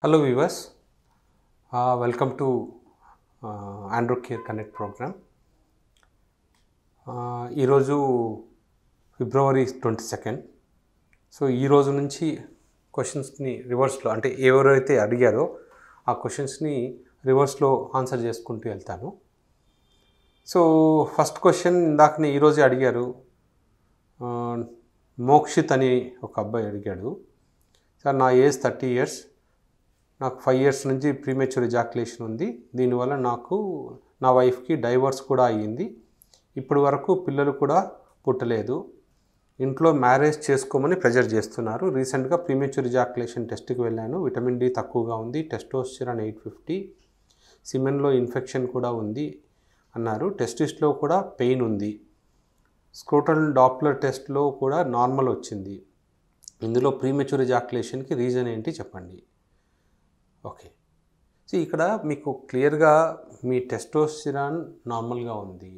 Hello viewers, welcome to Andrew Care Connect program. ఈరోజు ఫిబ్రవరి 22nd. So ఈ రోజు నుంచి క్వశ్చన్స్ని రివర్స్లో అంటే ఎవరైతే అడిగారో ఆ క్వశ్చన్స్ని రివర్స్లో ఆన్సర్ చేసుకుంటూ వెళ్తాను. సో ఫస్ట్ క్వశ్చన్ ఇందాకనే ఈరోజే అడిగారు, మోక్షిత్ అని ఒక అబ్బాయి అడిగాడు. సార్ నా ఏజ్ 30 years, నాకు 5 years నుంచి ప్రీమెచ్యూర్ ఎజాక్యులేషన్ ఉంది. దీనివల్ల నాకు నా వైఫ్కి డైవర్స్ కూడా అయ్యింది. ఇప్పటి వరకు పిల్లలు కూడా పుట్టలేదు. ఇంట్లో మ్యారేజ్ చేసుకోమని ప్రెజర్ చేస్తున్నారు. రీసెంట్గా ప్రీమెచ్యూర్ ఎజాక్యులేషన్ టెస్ట్కి వెళ్ళాను. విటమిన్ డి తక్కువగా ఉంది, టెస్టోస్టెరాన్ 850, సిమెన్లో ఇన్ఫెక్షన్ కూడా ఉంది అన్నారు. టెస్టిస్లో కూడా పెయిన్ ఉంది. స్క్రోటల్ డాప్లర్ టెస్ట్లో కూడా నార్మల్ వచ్చింది. ఇందులో ప్రీమెచ్యూర్ ఎజాక్యులేషన్కి రీజన్ ఏంటి చెప్పండి. ఓకే, సో ఇక్కడ మీకు క్లియర్గా మీ టెస్టోస్టెరాన్ నార్మల్గా ఉంది,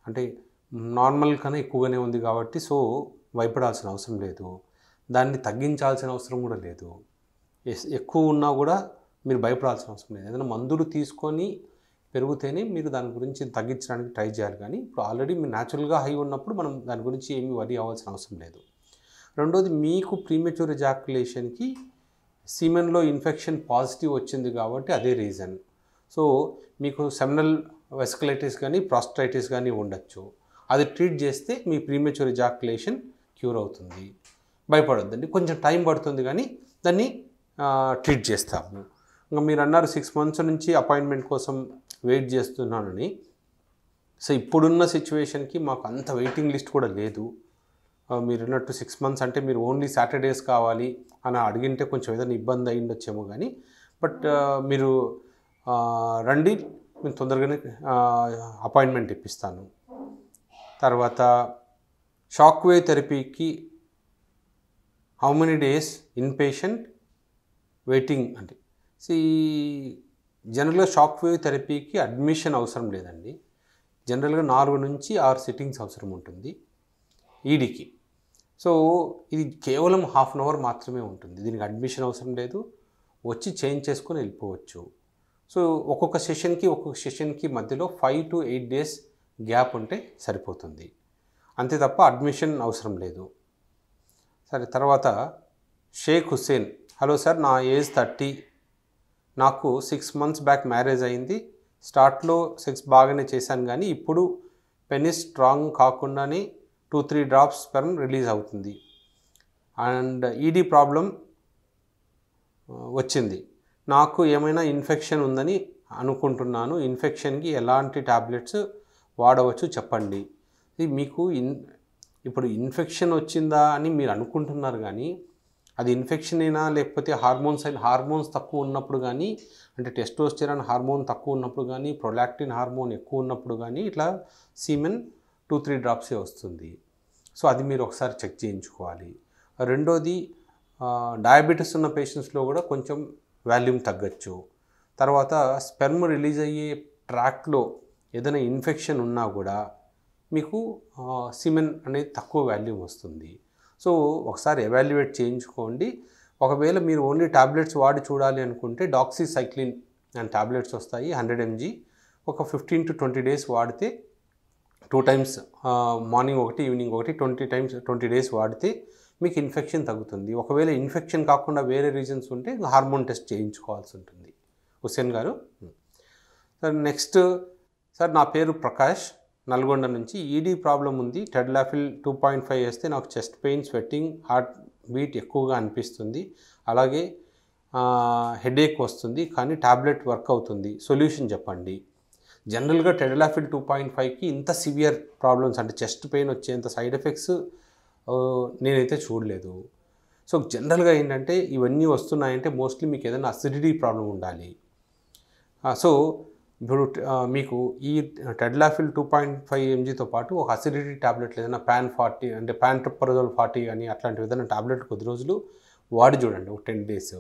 అంటే నార్మల్ కన్నా ఎక్కువగానే ఉంది కాబట్టి సో భయపడాల్సిన అవసరం లేదు. దాన్ని తగ్గించాల్సిన అవసరం కూడా లేదు. ఎక్కువ ఉన్నా కూడా మీరు భయపడాల్సిన అవసరం లేదు. ఏదైనా మందులు తీసుకొని పెరిగితేనే మీరు దాని గురించి తగ్గించడానికి ట్రై చేయాలి. కానీ ఇప్పుడు ఆల్రెడీ మీరు న్యాచురల్గా హై ఉన్నప్పుడు మనం దాని గురించి ఏమీ వరీ అవ్వాల్సిన అవసరం లేదు. రెండోది, మీకు ప్రీమెచ్యూర్ ఎజాక్యులేషన్కి సీమెన్లో ఇన్ఫెక్షన్ పాజిటివ్ వచ్చింది కాబట్టి అదే రీజన్. సో మీకు సెమినల్ వెసికులైటిస్ కానీ ప్రాస్టైటిస్ కానీ ఉండొచ్చు. అది ట్రీట్ చేస్తే మీ ప్రీమెచ్యూర్ ఎజాక్యులేషన్ క్యూర్ అవుతుంది. భయపడొద్దండి, కొంచెం టైం పడుతుంది కానీ దాన్ని ట్రీట్ చేస్తాము. ఇంకా మీరు అన్నారు 6 months నుంచి అపాయింట్మెంట్ కోసం వెయిట్ చేస్తున్నానని. సో ఇప్పుడున్న సిచ్యువేషన్కి మాకు అంత వెయిటింగ్ లిస్ట్ కూడా లేదు. మీరు అన్నట్టు 6 months అంటే మీరు ఓన్లీ సాటర్డేస్ కావాలి అని అడిగింటే కొంచెం ఏదైనా ఇబ్బంది అయి ఉండొచ్చేమో కానీ, బట్ మీరు రండి, నేను తొందరగానే అపాయింట్మెంట్ ఇప్పిస్తాను. తర్వాత షాక్ వేవ్ థెరపీకి how many days in patient waiting అంటే జనరల్గా షాక్ వేవ్ థెరపీకి అడ్మిషన్ అవసరం లేదండి. జనరల్గా 4 నుంచి 6 సిట్టింగ్స్ అవసరం ఉంటుంది ఈడీకి. సో ఇది కేవలం 1/2 hour మాత్రమే ఉంటుంది. దీనికి అడ్మిషన్ అవసరం లేదు, వచ్చి చేంజ్ చేసుకొని వెళ్ళిపోవచ్చు. సో ఒక్కొక్క సెషన్కి మధ్యలో 5 to 8 days గ్యాప్ ఉంటే సరిపోతుంది, అంతే తప్ప అడ్మిషన్ అవసరం లేదు. సరే, తర్వాత షేక్ హుస్సేన్, హలో సార్, నా ఏజ్ 30, నాకు 6 months బ్యాక్ మ్యారేజ్ అయింది. స్టార్ట్లో సెక్స్ బాగానే చేశాను కానీ ఇప్పుడు పెనిస్ స్ట్రాంగ్ కాకుండానే 2-3 drops స్పెర్మ్ రిలీజ్ అవుతుంది అండ్ ఈడీ ప్రాబ్లం వచ్చింది. నాకు ఏమైనా ఇన్ఫెక్షన్ ఉందని అనుకుంటున్నాను. ఇన్ఫెక్షన్కి ఎలాంటి టాబ్లెట్స్ వాడవచ్చు చెప్పండి. ఇది మీకు ఇప్పుడు ఇన్ఫెక్షన్ వచ్చిందా అని మీరు అనుకుంటున్నారు కానీ అది ఇన్ఫెక్షన్ అయినా లేకపోతే హార్మోన్స్ తక్కువ ఉన్నప్పుడు కానీ, అంటే టెస్టోస్టెరాన్ హార్మోన్ తక్కువ ఉన్నప్పుడు కానీ, ప్రొలాక్టిన్ హార్మోన్ ఎక్కువ ఉన్నప్పుడు కానీ ఇట్లా సీమెన్ 2-3 drops వస్తుంది. సో అది మీరు ఒకసారి చెక్ చేయించుకోవాలి. రెండోది, డయాబెటీస్ ఉన్న పేషెంట్స్లో కూడా కొంచెం వాల్యూమ్ తగ్గచ్చు. తర్వాత స్పెర్మ్ రిలీజ్ అయ్యే ట్రాక్లో ఏదైనా ఇన్ఫెక్షన్ ఉన్నా కూడా మీకు సిమెన్ అనేది తక్కువ వాల్యూమ్ వస్తుంది. సో ఒకసారి ఎవాల్యుయేట్ చేయించుకోండి. ఒకవేళ మీరు ఓన్లీ టాబ్లెట్స్ వాడి చూడాలి అనుకుంటే డాక్సీసైక్లిన్ అండ్ టాబ్లెట్స్ వస్తాయి 100 mg. ఒక 15 to 20 days వాడితే 2 times, మార్నింగ్ ఒకటి ఈవినింగ్ ఒకటి 20 days వాడితే మీకు ఇన్ఫెక్షన్ తగ్గుతుంది. ఒకవేళ ఇన్ఫెక్షన్ కాకుండా వేరే రీజన్స్ ఉంటే హార్మోన్ టెస్ట్ చేయించుకోవాల్సి ఉంటుంది. హుస్సేన్ గారు. సార్ నెక్స్ట్, సార్ నా పేరు ప్రకాష్, నల్గొండ నుంచి. ఈడీ ప్రాబ్లం ఉంది. టెడ్లాఫిల్ 2.5 వేస్తే నాకు chest pain, sweating, heart beat ఎక్కువగా అనిపిస్తుంది. అలాగే హెడేక్ వస్తుంది కానీ టాబ్లెట్ వర్క్ అవుతుంది. సొల్యూషన్ చెప్పండి. జనరల్గా టెడ్లాఫిల్ 2.5కి ఇంత సివియర్ ప్రాబ్లమ్స్ అంటే చెస్ట్ పెయిన్ వచ్చేంత సైడ్ ఎఫెక్ట్స్ నేనైతే చూడలేదు. సో జనరల్గా ఏంటంటే ఇవన్నీ వస్తున్నాయంటే మోస్ట్లీ మీకు ఏదైనా అసిడిటీ ప్రాబ్లం ఉండాలి. సో ఇప్పుడు మీకు ఈ టెడ్లాఫిల్ 2.5 mgతో పాటు ఒక అసిడిటీ టాబ్లెట్ ఏదైనా PAN-40 అంటే ప్యాంట్రప్రజోల్ 40 కానీ అట్లాంటివి ఏదైనా టాబ్లెట్ కొద్ది రోజులు వాడి చూడండి, ఒక 10 days.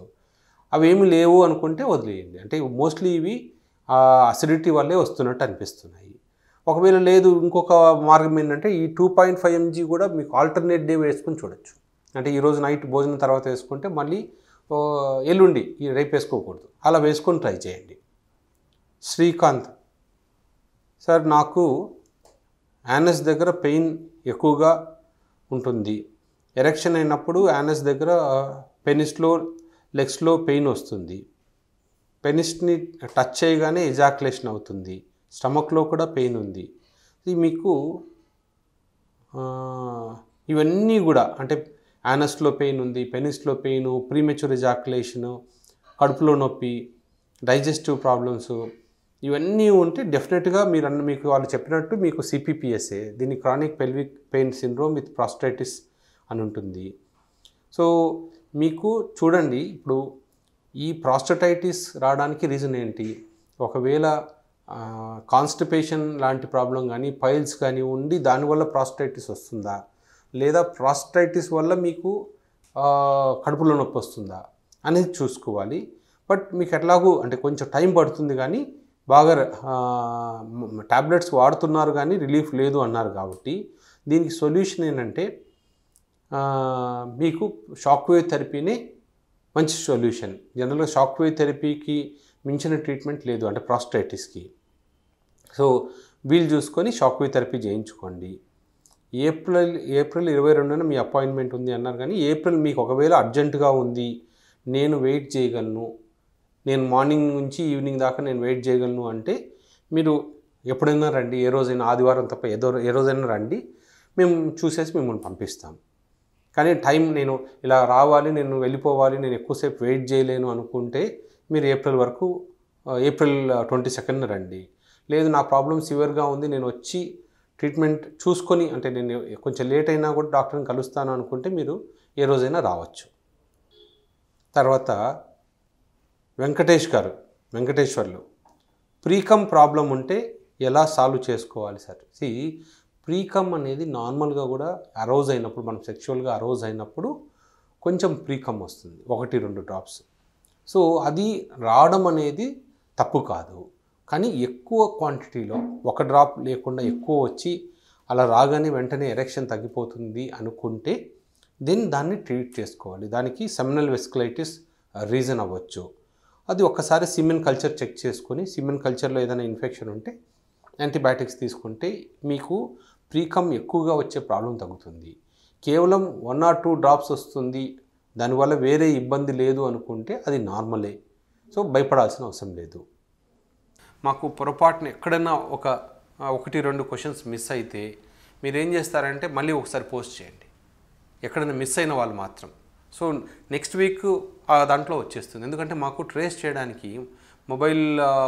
అవి ఏమి లేవు అనుకుంటే వదిలేయండి. అంటే మోస్ట్లీ ఇవి అసిడిటీ వల్లే వస్తున్నట్టు అనిపిస్తున్నాయి. ఒకవేళ లేదు, ఇంకొక మార్గం ఏంటంటే ఈ 2.5 mg కూడా మీకు ఆల్టర్నేట్ డే వేసుకుని చూడొచ్చు. అంటే ఈరోజు నైట్ భోజనం తర్వాత వేసుకుంటే మళ్ళీ ఎల్లుండి రేపు వేసుకోకూడదు, అలా వేసుకొని ట్రై చేయండి. శ్రీకాంత్ సార్, నాకు యానస్ దగ్గర పెయిన్ ఎక్కువగా ఉంటుంది. ఎరెక్షన్ అయినప్పుడు యానస్ దగ్గర పెనిస్లో లెగ్స్లో పెయిన్ వస్తుంది. పెనిస్ని టచ్ చేయగానే ఎజాక్యులేషన్ అవుతుంది. స్టమక్లో కూడా పెయిన్ ఉంది. ఇది మీకు ఇవన్నీ కూడా అంటే యానస్లో పెయిన్ ఉంది, పెనిస్లో పెయిన్, ప్రీమెచ్యూర్ ఎజాక్యులేషను, కడుపులో నొప్పి, డైజెస్టివ్ ప్రాబ్లమ్స్ ఇవన్నీ ఉంటే డెఫినెట్గా మీకు వాళ్ళు చెప్పినట్టు మీకు సిపిపిఎస్ఏ, దీన్ని chronic pelvic pain syndrome with prostatitis అని ఉంటుంది. సో మీకు చూడండి, ఇప్పుడు ఈ ప్రాస్టటైటిస్ రావడానికి రీజన్ ఏంటి? ఒకవేళ కాన్స్టిపేషన్ లాంటి ప్రాబ్లం కానీ, పైల్స్ కానీ ఉండి దానివల్ల ప్రాస్టైటిస్ వస్తుందా, లేదా ప్రాస్టైటిస్ వల్ల మీకు కడుపులో నొప్పి వస్తుందా అనేది చూసుకోవాలి. బట్ మీకు ఎట్లాగూ అంటే కొంచెం టైం పడుతుంది, కానీ బాగా టాబ్లెట్స్ వాడుతున్నారు కానీ రిలీఫ్ లేదు అన్నారు కాబట్టి దీనికి సొల్యూషన్ ఏంటంటే మీకు షాక్ వేవ్ థెరపీనే మంచి సొల్యూషన్. జనరల్గా షాక్ వేవ్ థెరపీకి మించిన ట్రీట్మెంట్ లేదు అంటే ప్రాస్టైటిస్కి. సో వీలు చూసుకొని షాక్ వేవ్ థెరపీ చేయించుకోండి. ఏప్రిల్ 22న మీ అపాయింట్మెంట్ ఉంది అన్నారు, కానీ ఏప్రిల్ మీకు ఒకవేళ అర్జెంటుగా ఉంది, నేను వెయిట్ చేయగలను, నేను మార్నింగ్ నుంచి ఈవినింగ్ దాకా నేను వెయిట్ చేయగలను అంటే మీరు ఎప్పుడైనా రండి, ఏ రోజైనా, ఆదివారం తప్ప ఏ రోజైనా రండి, మేము చూసేసి మిమ్మల్ని పంపిస్తాం. కానీ టైం నేను ఇలా రావాలి, నేను వెళ్ళిపోవాలి, నేను ఎక్కువసేపు వెయిట్ చేయలేను అనుకుంటే మీరు ఏప్రిల్ 22న రండి. లేదు నా ప్రాబ్లం సివియర్గా ఉంది, నేను వచ్చి ట్రీట్మెంట్ చూసుకొని అంటే నేను కొంచెం లేట్ అయినా కూడా డాక్టర్ని కలుస్తాను అనుకుంటే మీరు ఏ రోజైనా రావచ్చు. తర్వాత వెంకటేశ్వర్లు, ప్రీకమ్ ప్రాబ్లం ఉంటే ఎలా సాల్వ్ చేసుకోవాలి సార్? ప్రీకమ్ అనేది నార్మల్గా కూడా అరోజ్ అయినప్పుడు, మనం సెక్షువల్గా అరోజ్ అయినప్పుడు కొంచెం ప్రీకమ్ వస్తుంది, 1-2 డ్రాప్స్. సో అది రావడం అనేది తప్పు కాదు, కానీ ఎక్కువ క్వాంటిటీలో 1 డ్రాప్ లేకుండా ఎక్కువ వచ్చి అలా రాగానే వెంటనే ఎరెక్షన్ తగ్గిపోతుంది అనుకుంటే దాన్ని ట్రీట్ చేసుకోవాలి. దానికి సెమినల్ వెస్కులైటిస్ రీజన్ అవ్వచ్చు. అది ఒక్కసారి సిమెన్ కల్చర్ చెక్ చేసుకొని, సిమెన్ కల్చర్లో ఏదైనా ఇన్ఫెక్షన్ ఉంటే యాంటీబయాటిక్స్ తీసుకుంటే మీకు ప్రీకమ్ ఎక్కువగా వచ్చే ప్రాబ్లం తగ్గుతుంది. కేవలం 1 or 2 డ్రాప్స్ వస్తుంది, దానివల్ల వేరే ఇబ్బంది లేదు అనుకుంటే అది నార్మలే. సో భయపడాల్సిన అవసరం లేదు. మాకు పొరపాటున ఎక్కడైనా 1-2 క్వశ్చన్స్ మిస్ అయితే మీరేం చేస్తారంటే మళ్ళీ ఒకసారి పోస్ట్ చేయండి, ఎక్కడైనా మిస్ అయిన వాళ్ళు మాత్రం. సో నెక్స్ట్ వీక్ దాంట్లో వచ్చేస్తుంది. ఎందుకంటే మాకు ట్రేస్ చేయడానికి మొబైల్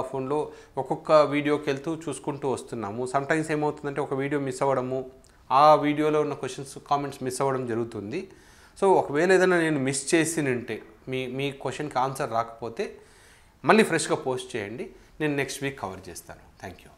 ఫోన్లో ఒక్కొక్క వీడియోకి వెళ్తూ చూసుకుంటూ వస్తున్నాము. సమ్టైమ్స్ ఏమవుతుందంటే ఒక వీడియో మిస్ అవ్వడము, ఆ వీడియోలో ఉన్న క్వశ్చన్స్ కామెంట్స్ మిస్ అవ్వడం జరుగుతుంది. సో ఒకవేళ ఏదైనా నేను మిస్ చేసినంటే మీ క్వశ్చన్కి ఆన్సర్ రాకపోతే మళ్ళీ ఫ్రెష్గా పోస్ట్ చేయండి, నేను నెక్స్ట్ వీక్ కవర్ చేస్తాను. Thank you.